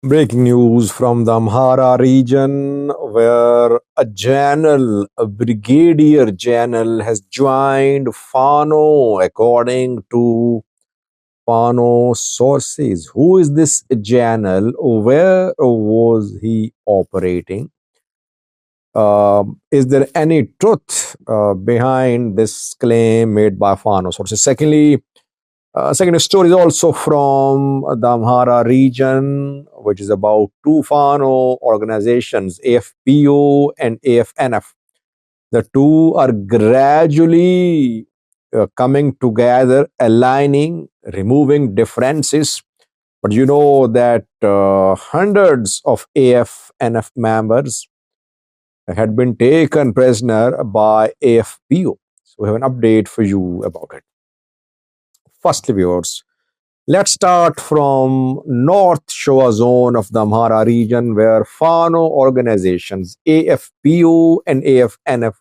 Breaking news from the Amhara region, where a Brigadier General, has joined Fano, according to Fano sources. Who is this general? Where was he operating? Is there any truth behind this claim made by Fano sources? Second story is also from the Amhara region, which is about two Fano organizations, AFPO and AFNF. The two are gradually coming together, aligning, removing differences. But you know that hundreds of AFNF members had been taken prisoner by AFPO. So we have an update for you about it. Firstly, viewers, let's start from North Shoa zone of the Amhara region, where Fano organizations AFPO and AFNF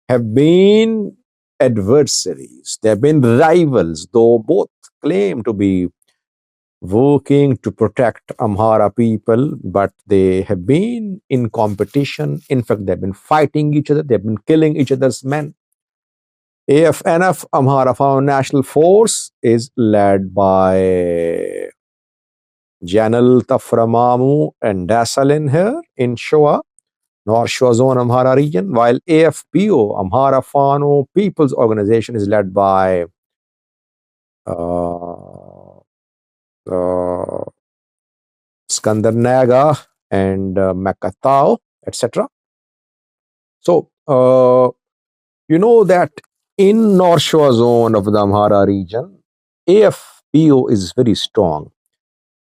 have been adversaries. They have been rivals, though both claim to be working to protect Amhara people, but they have been in competition. In fact, they've been fighting each other, they've been killing each other's men. AFNF, Amhara Fano National Force, is led by General Taframamu and Dasalin here in Shoa, North Shoa Zone, Amhara region, while AFPO, Amhara Fano People's Organization, is led by Skandar Naga and Makatao, etc. So, you know that in North Shore zone of the Amhara region, AFPO is very strong.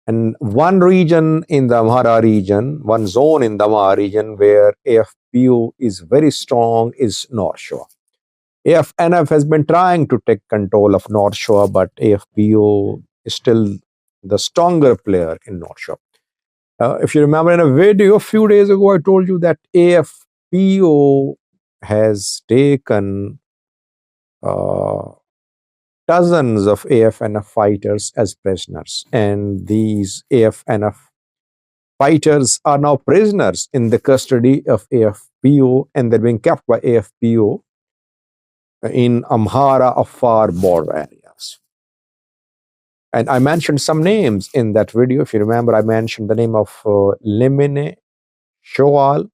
And one region in the Amhara region, one zone in the Amhara region where AFPO is very strong is North Shore. AFNF has been trying to take control of North Shore, but AFPO is still the stronger player in North Shore. If you remember in a video a few days ago, I told you that AFPO has taken dozens of AFNF fighters as prisoners, and these AFNF fighters are now prisoners in the custody of AFPO, and they're being kept by AFPO in Amhara Afar border areas. And I mentioned some names in that video. If you remember, I mentioned the name of Limine Shoal,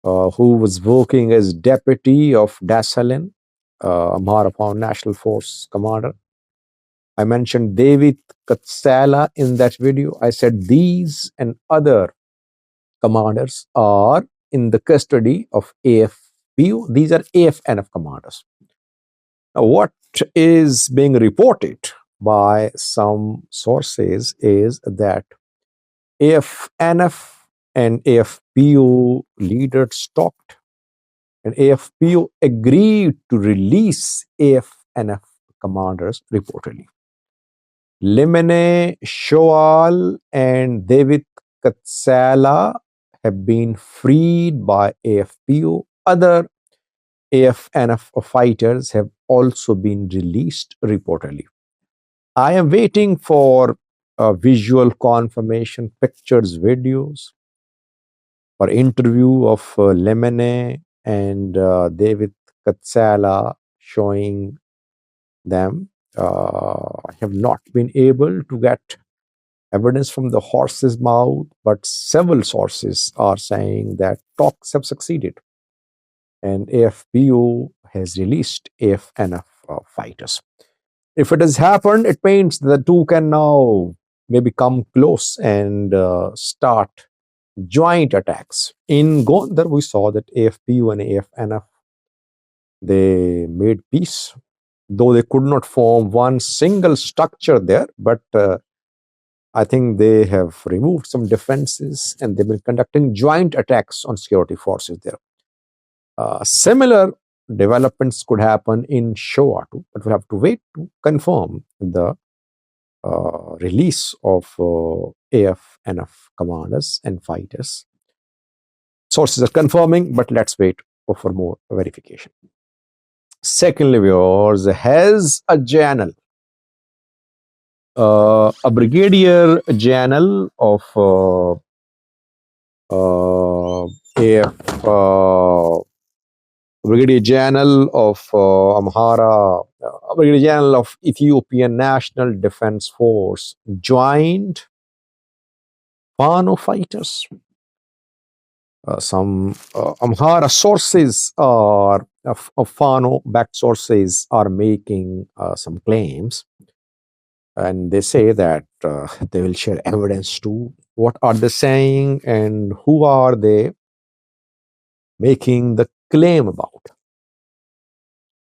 who was working as deputy of Dasalin, Amhara Fano National Force commander. I mentioned David Katsala in that video. I said these and other commanders are in the custody of AFPO. These are AFNF commanders. Now, what is being reported by some sources is that AFNF and AFPO leaders talked, and AFPO agreed to release AFNF commanders reportedly. Limene Shoal and David Katsala have been freed by AFPO. Other AFNF fighters have also been released reportedly. I am waiting for visual confirmation, pictures, videos, or interview of Lemene and David Katsala showing them. I have not been able to get evidence from the horse's mouth, but several sources are saying that talks have succeeded and AFPO has released AFNF fighters. If it has happened, it means the two can now maybe come close and start joint attacks. In Gondar, we saw that AFPO and AFNF, they made peace, though they could not form one single structure there, but I think they have removed some defenses and they've been conducting joint attacks on security forces there. Similar developments could happen in Shoa too, but we'll have to wait to confirm the release of AFNF commanders and fighters. Sources are confirming, but let's wait for more verification. Secondly, viewers, has a general A brigadier general of AF, Brigadier General of Amhara, Brigadier General of Ethiopian National Defense Force joined Fano fighters. Some Amhara sources are of Fano-backed sources are making some claims, and they say that they will share evidence too. What are they saying, and who are they making the claim about?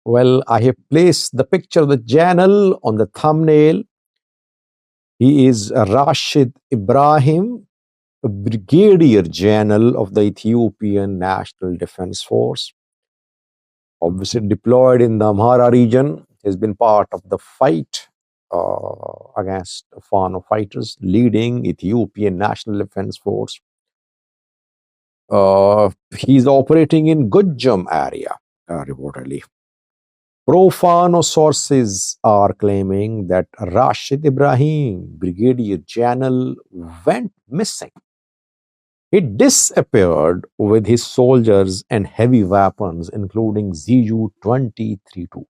Well, I have placed the picture of the general on the thumbnail. He is Rashid Ibrahim, a Brigadier General of the Ethiopian National Defense Force, obviously deployed in the Amhara region. He's been part of the fight against Fano fighters, leading Ethiopian National Defense Force. He's operating in Gujjam area, reportedly. Pro-Fano sources are claiming that Rashid Ibrahim, Brigadier General, went missing. He disappeared with his soldiers and heavy weapons, including Zu-2032.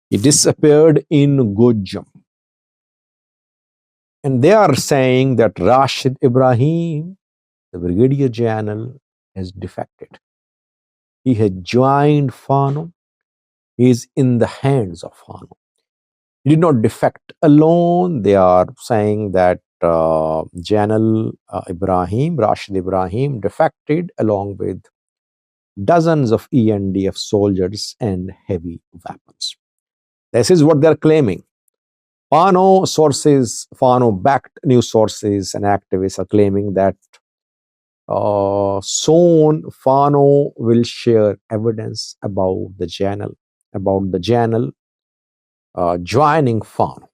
He disappeared in Gujjam. And they are saying that Rashid Ibrahim, the Brigadier General, has defected. He had joined Fano. He is in the hands of Fano. He did not defect alone. They are saying that General Ibrahim, Rashid Ibrahim, defected along with dozens of ENDF soldiers and heavy weapons. This is what they're claiming. Fano sources, Fano-backed news sources and activists are claiming that soon Fano will share evidence about the general joining Fano.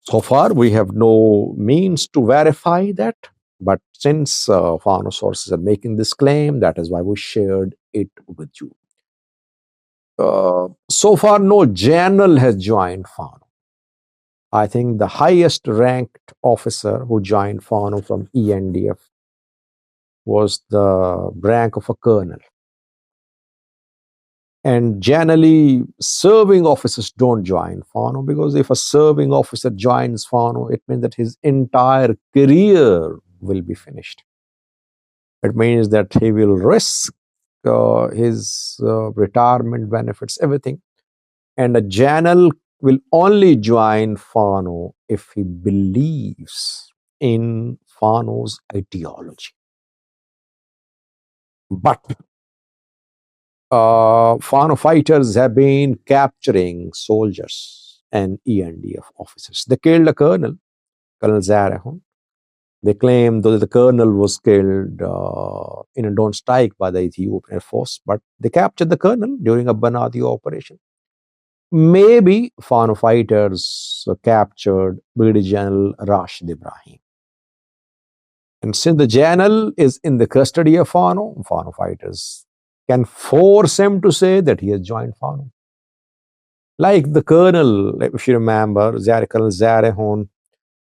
So far, we have no means to verify that, but since Fano sources are making this claim, that is why we shared it with you. So far, no general has joined Fano. I think the highest ranked officer who joined Fano from ENDF was the rank of a colonel. And generally, serving officers don't join Fano, because if a serving officer joins Fano, it means that his entire career will be finished. It means that he will risk his retirement benefits, everything. And a general will only join Fano if he believes in Fano's ideology. But Fano fighters have been capturing soldiers and ENDF officers. They killed a colonel, Colonel Zarehon. They claim that the colonel was killed in a dawn strike by the Ethiopian Air Force, but they captured the colonel during a Banati operation. Maybe Fano fighters captured Brigadier General Rashid Ibrahim. And since the general is in the custody of Fano fighters can force him to say that he has joined Fano. Like the colonel, if you remember, Colonel Zarehon,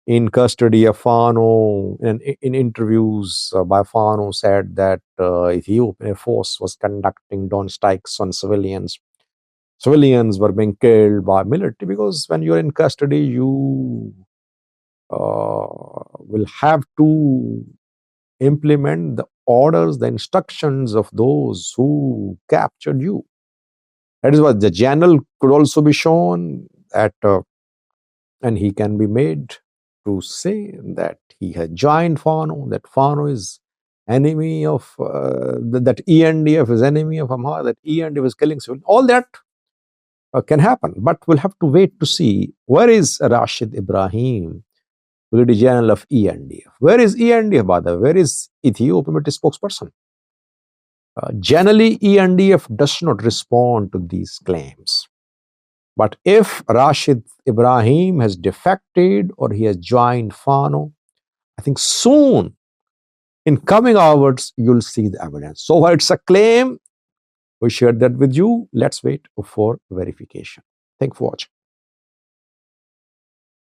in custody of Fano, in interviews by Fano, said that Ethiopian Air Force was conducting dawn strikes on civilians. Civilians were being killed by military, because when you're in custody, you will have to implement the orders, the instructions of those who captured you. That is what the general could also be shown at, and he can be made to say that he had joined Fano, that Fano is enemy of, that ENDF is enemy of Amhara, that ENDF is killing civilians. All that can happen, but we'll have to wait to see where is Rashid Ibrahim, Brigadier General of ENDF. Where is ENDF, by the way? Where is Ethiopian military spokesperson? Generally, ENDF does not respond to these claims. But if Rashid Ibrahim has defected or he has joined Fano, I think soon, in coming hours, you'll see the evidence. So while it's a claim, we shared that with you. Let's wait for verification. Thanks for watching.